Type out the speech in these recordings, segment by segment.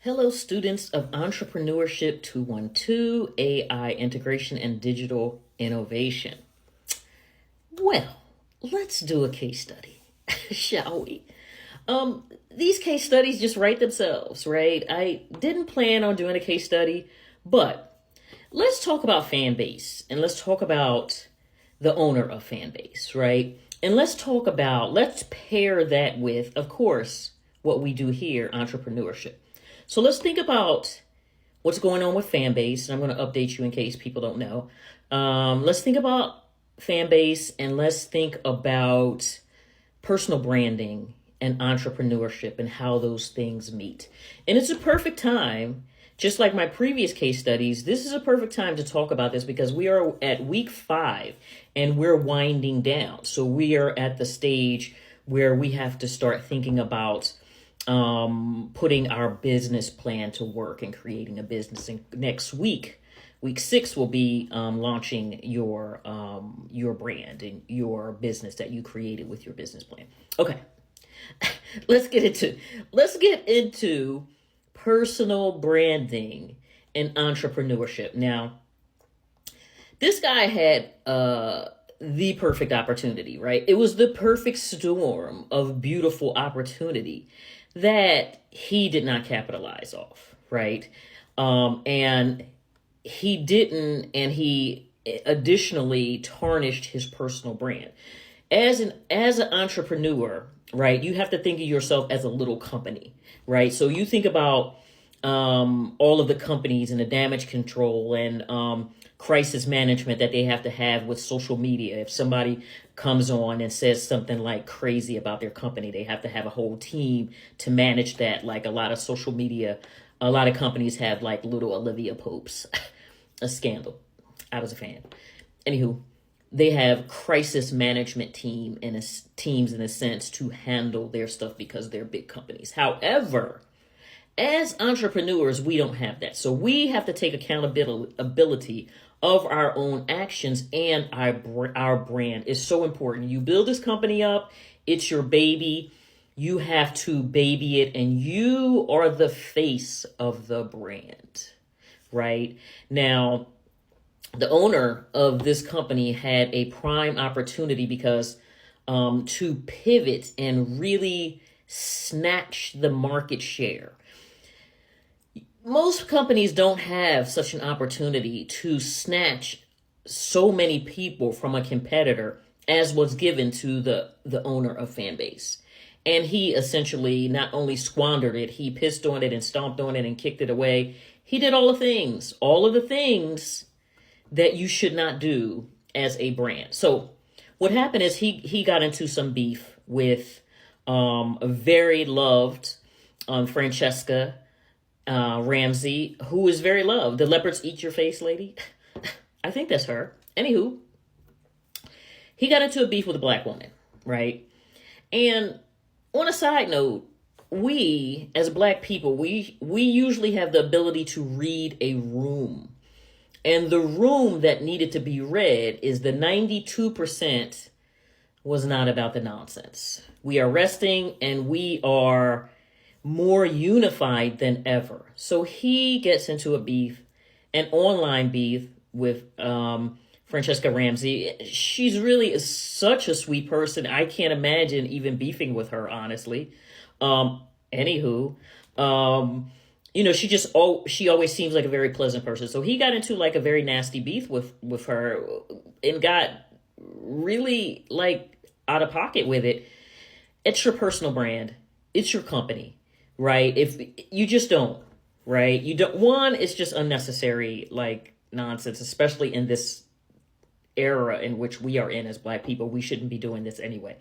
Hello, students of Entrepreneurship 212, AI Integration and Digital Innovation. Well, let's do a case study, shall we? These case studies just write themselves, right? I didn't plan on doing a case study, but let's talk about fan base and let's talk about the owner of fan base, right? And let's pair that with, of course, what we do here, entrepreneurship. So let's think about what's going on with fan base. And I'm going to update you in case people don't know. Let's think about fan base and let's think about personal branding and entrepreneurship and how those things meet. And it's a perfect time, just like my previous case studies, this is a perfect time to talk about this because we are at week 5 and we're winding down. So we are at the stage where we have to start thinking about putting our business plan to work and creating a business. And next week 6 will be launching your brand and your business that you created with your business plan. Okay, let's get into personal branding and entrepreneurship. Now, this guy had the perfect opportunity, right? It was the perfect storm of beautiful opportunity that he did not capitalize off, right? And he didn't, and he additionally tarnished his personal brand. As an entrepreneur, right, you have to think of yourself as a little company, right? So you think about all of the companies and the damage control and crisis management that they have to have with social media. If somebody comes on and says something like crazy about their company, they have to have a whole team to manage that. Like a lot of social media, a lot of companies have like little Olivia Popes, a scandal. I was a fan. Anywho, they have crisis management teams in a sense to handle their stuff because they're big companies. However, as entrepreneurs, we don't have that. So we have to take accountability of our own actions, and our brand is so important. You build this company up, it's your baby. You have to baby it, and you are the face of the brand, right? Now, the owner of this company had a prime opportunity because to pivot and really snatch the market share. Most companies don't have such an opportunity to snatch so many people from a competitor as was given to the owner of Fanbase. And he essentially not only squandered it, he pissed on it and stomped on it and kicked it away. He did all of the things that you should not do as a brand. So what happened is he got into some beef with a very loved Francesca Ramsey, who is very loved. The leopards eat your face lady. I think that's her. Anywho, he got into a beef with a black woman, right? And on a side note, we as black people, we usually have the ability to read a room. And the room that needed to be read is the 92% was not about the nonsense. We are resting and we are more unified than ever. So he gets into a beef, an online beef with Francesca Ramsey. She's really such a sweet person. I can't imagine even beefing with her, honestly. Anywho, she always seems like a very pleasant person. So he got into like a very nasty beef with her and got really like out of pocket with it. It's your personal brand. It's your company. Right? If you just don't, right? You don't, one, it's just unnecessary, like nonsense, especially in this era in which we are in as black people. We shouldn't be doing this anyway.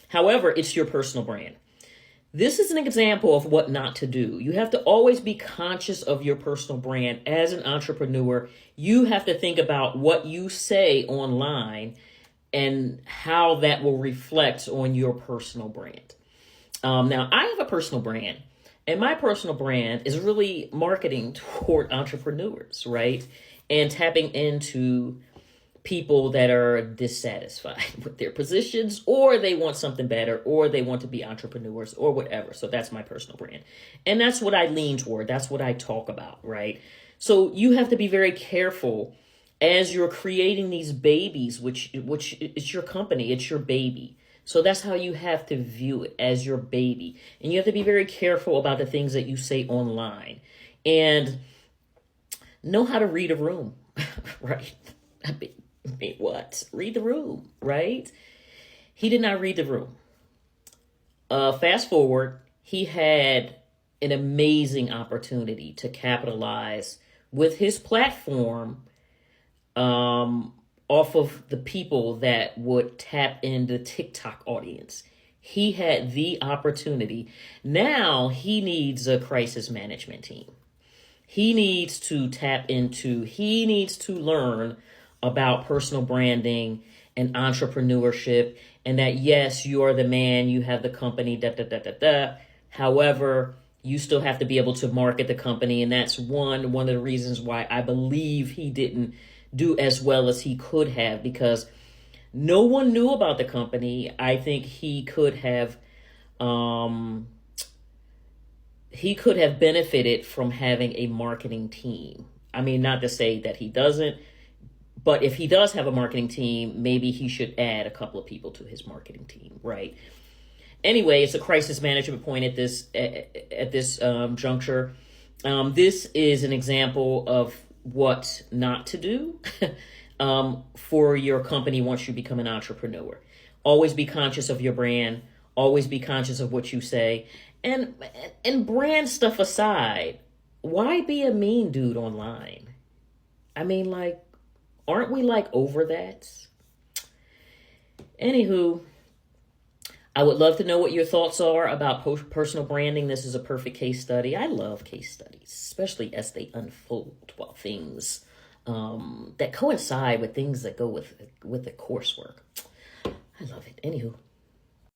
However, it's your personal brand. This is an example of what not to do. You have to always be conscious of your personal brand. As an entrepreneur, you have to think about what you say online and how that will reflect on your personal brand. Now, I have a personal brand, and my personal brand is really marketing toward entrepreneurs, right? And tapping into people that are dissatisfied with their positions, or they want something better, or they want to be entrepreneurs or whatever. So that's my personal brand. And that's what I lean toward. That's what I talk about, right? So you have to be very careful as you're creating these babies, which it's your company, it's your baby. So that's how you have to view it, as your baby. And you have to be very careful about the things that you say online and know how to read a room, right? I mean, what? Read the room, right? He did not read the room. Fast forward, he had an amazing opportunity to capitalize with his platform off of the people that would tap into TikTok audience. He had the opportunity. Now he needs a crisis management team. He needs to he needs to learn about personal branding and entrepreneurship, and that, yes, you are the man, you have the company, da, da, da, da, da. However, you still have to be able to market the company. And that's one of the reasons why I believe he didn't do as well as he could have, because no one knew about the company. I think he could have benefited from having a marketing team. I mean, not to say that he doesn't, but if he does have a marketing team, maybe he should add a couple of people to his marketing team, right? Anyway, it's a crisis management point at this juncture. This is an example of what not to do for your company once you become an entrepreneur. Always be conscious of your brand. Always be conscious of what you say. And brand stuff aside, why be a mean dude online? I mean, like, aren't we like over that? Anywho, I would love to know what your thoughts are about personal branding. This is a perfect case study. I love case studies, especially as they unfold while things that coincide with things that go with the coursework. I love it. Anywho.